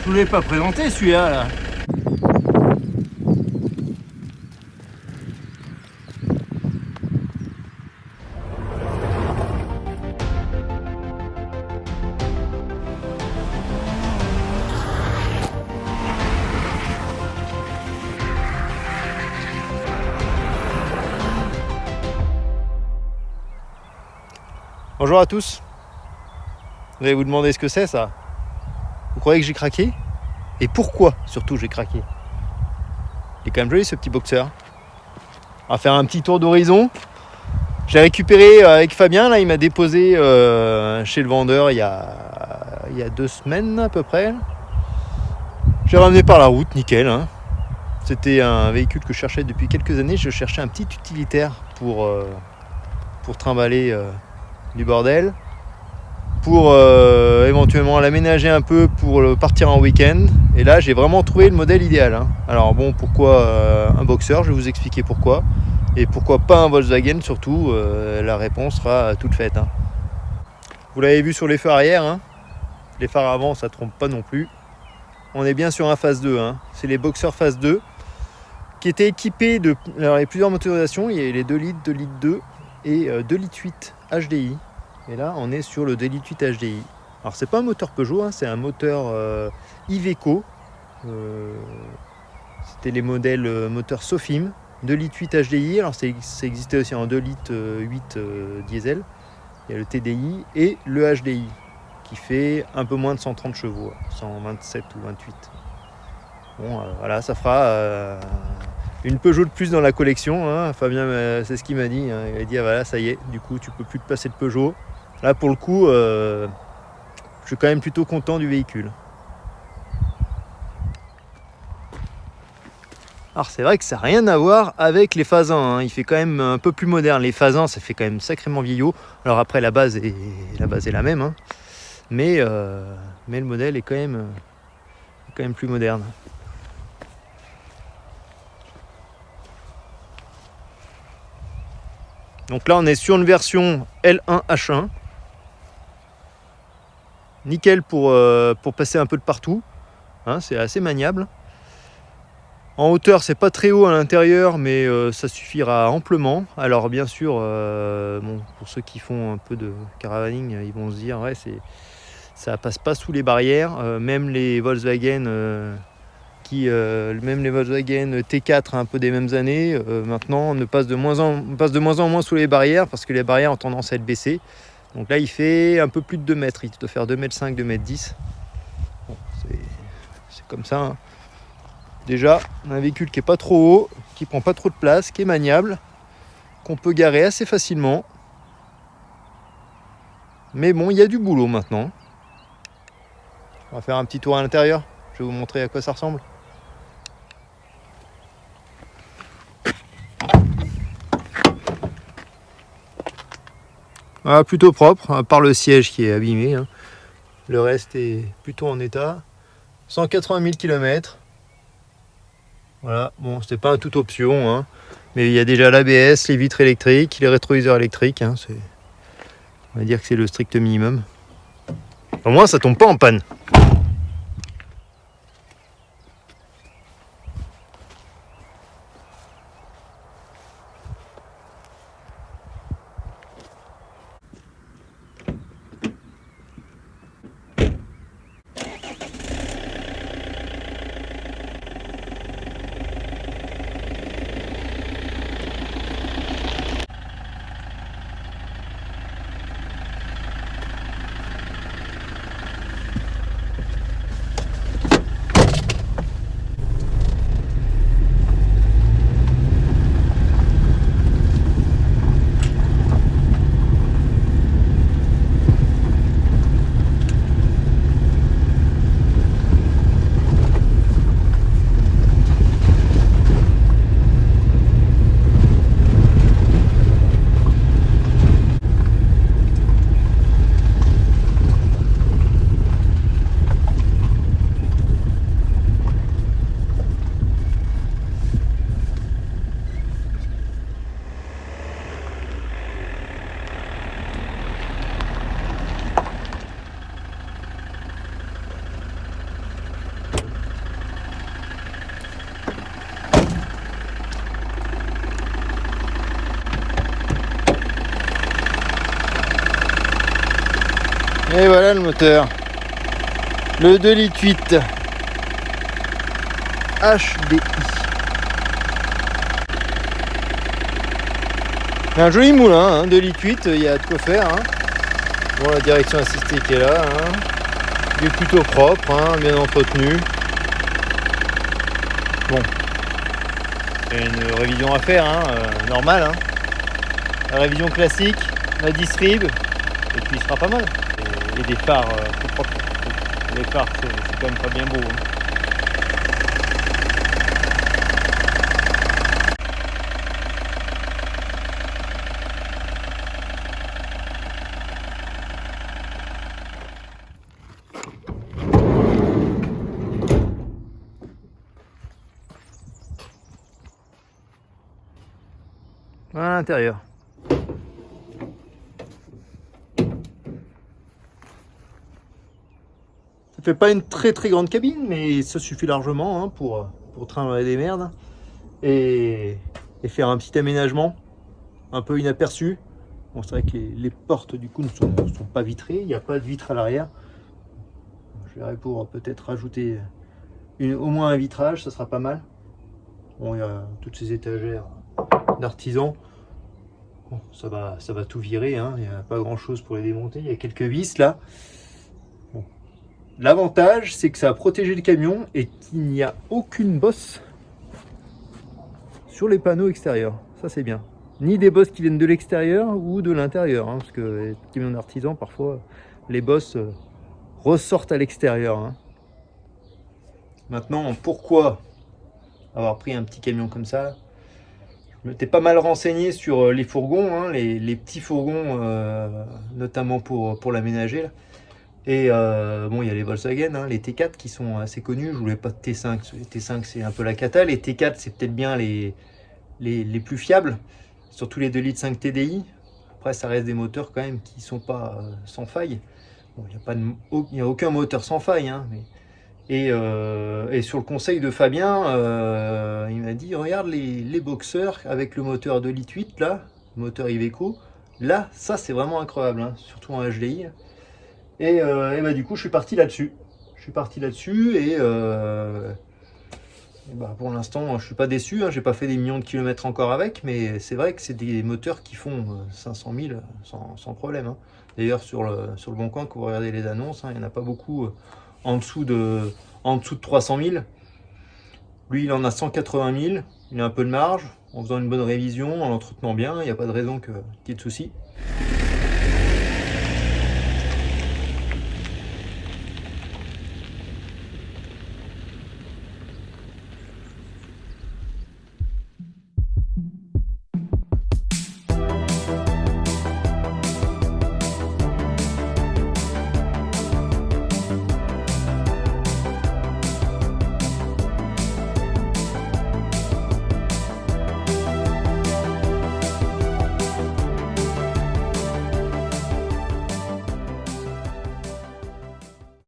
Je vous l'ai pas présenté celui-là là. Bonjour à tous. Vous allez vous demander ce que c'est ça. Vous croyez que j'ai craqué? Et pourquoi surtout j'ai craqué? Il est quand même joli ce petit boxeur. On va faire un petit tour d'horizon. Je l'ai récupéré avec Fabien, là il m'a déposé chez le vendeur il y a 2 semaines à peu près. J'ai ramené par la route, nickel. Hein. C'était un véhicule que je cherchais depuis quelques années. Je cherchais un petit utilitaire pour trimballer du bordel, pour éventuellement l'aménager un peu pour partir en week-end. Et là j'ai vraiment trouvé le modèle idéal. Hein. Alors bon, pourquoi un boxer? Je vais vous expliquer pourquoi. Et pourquoi pas un Volkswagen surtout, la réponse sera toute faite. Hein. Vous l'avez vu sur les phares arrière, hein. Les phares avant ça trompe pas non plus. On est bien sur un phase 2, hein. C'est les boxers phase 2 qui étaient équipés de... Alors il y a plusieurs motorisations, il y a les 2 litres, 2 litres 2 et 2 litres 8 HDI. Et là on est sur le 2 litres 8 HDI. Alors c'est pas un moteur Peugeot, hein, c'est un moteur Iveco. C'était les modèles moteur Sofim. 2 litres 8 HDI, alors ça existait aussi en 2 litres 8 diesel. Il y a le TDI et le HDI qui fait un peu moins de 130 chevaux, 127 ou 28. Bon, voilà, ça fera une Peugeot de plus dans la collection. Hein. Fabien, c'est ce qu'il m'a dit. Hein. Il a dit, ah, voilà, ça y est, du coup, tu peux plus te passer de Peugeot. Là, pour le coup, je suis quand même plutôt content du véhicule. Alors c'est vrai que ça n'a rien à voir avec les Fazans, hein. Il fait quand même un peu plus moderne. Les Fazans, ça fait quand même sacrément vieillot. Alors après la base est la même, hein. Mais le modèle est quand même plus moderne. Donc là on est sur une version L1H1. Nickel pour passer un peu de partout, hein, c'est assez maniable. En hauteur, c'est pas très haut à l'intérieur, mais ça suffira amplement. Alors bien sûr, bon, pour ceux qui font un peu de caravaning, ils vont se dire ouais, ça passe pas sous les barrières. Même les Volkswagen T4 un peu des mêmes années, maintenant on passe de moins en moins sous les barrières parce que les barrières ont tendance à être baissées. Donc là, il fait un peu plus de 2 mètres. Il doit faire 2,5 m, 2,10 m. Bon, c'est comme ça. Hein. Déjà, on a un véhicule qui est pas trop haut, qui prend pas trop de place, qui est maniable, qu'on peut garer assez facilement. Mais bon, il y a du boulot maintenant. On va faire un petit tour à l'intérieur. Je vais vous montrer à quoi ça ressemble. Voilà, plutôt propre, à part le siège qui est abîmé. Hein. Le reste est plutôt en état. 180 000 km. Voilà, bon, c'était pas un toute option, hein, mais il y a déjà l'ABS, les vitres électriques, les rétroviseurs électriques. Hein, on va dire que c'est le strict minimum. Au moins, ça tombe pas en panne. Et voilà le moteur. Le 2,8 litres HDI. Un joli moulin, hein, 2,8 litres, il y a de quoi faire. Hein. Bon, la direction assistée qui est là. Hein. Il est plutôt propre, hein, bien entretenu. Bon. Il y a une révision à faire, hein, normale. Hein. La révision classique, la distrib, et puis il sera pas mal. Et des phares tout propres. Les phares, c'est quand même pas bien beau. Hein. À l'intérieur. Ça fait pas une très grande cabine, mais ça suffit largement hein, pour trimballer des merdes et faire un petit aménagement un peu inaperçu. Bon, c'est vrai que les portes du coup ne sont pas vitrées, il n'y a pas de vitre à l'arrière. Je verrai pour peut-être rajouter au moins un vitrage, ça sera pas mal. Bon, il y a toutes ces étagères d'artisans. Bon, ça va tout virer, hein. Il n'y a pas grand chose pour les démonter, il y a quelques vis là. Bon. L'avantage c'est que ça a protégé le camion et qu'il n'y a aucune bosse sur les panneaux extérieurs, ça c'est bien. Ni des bosses qui viennent de l'extérieur ou de l'intérieur, hein, parce que les camions d'artisans parfois les bosses ressortent à l'extérieur. Hein. Maintenant, pourquoi avoir pris un petit camion comme ça? Je m'étais pas mal renseigné sur les fourgons, hein, les petits fourgons, notamment pour l'aménager. Et bon, il y a les Volkswagen, hein, les T4 qui sont assez connus. Je voulais pas de T5. Les T5 c'est un peu la cata. Les T4 c'est peut-être bien les plus fiables, surtout les 2,5 litres TDI. Après, ça reste des moteurs quand même qui sont pas sans faille. Bon, il n'y a aucun moteur sans faille, hein, mais... Et sur le conseil de Fabien, il m'a dit regarde les boxeurs avec le moteur 2,8 litres là, le moteur Iveco, là ça c'est vraiment incroyable, hein, surtout en HDI. Et bah, du coup je suis parti là-dessus. Et bah, pour l'instant je suis pas déçu, hein, j'ai pas fait des millions de kilomètres encore avec, mais c'est vrai que c'est des moteurs qui font 500 000 sans problème. Hein. D'ailleurs sur le Bon Coin, quand vous regardez les annonces, hein, il n'y en a pas beaucoup. En dessous de 300 000. Lui, il en a 180 000. Il a un peu de marge. En faisant une bonne révision, en l'entretenant bien, il n'y a pas de raison qu'il y ait de soucis.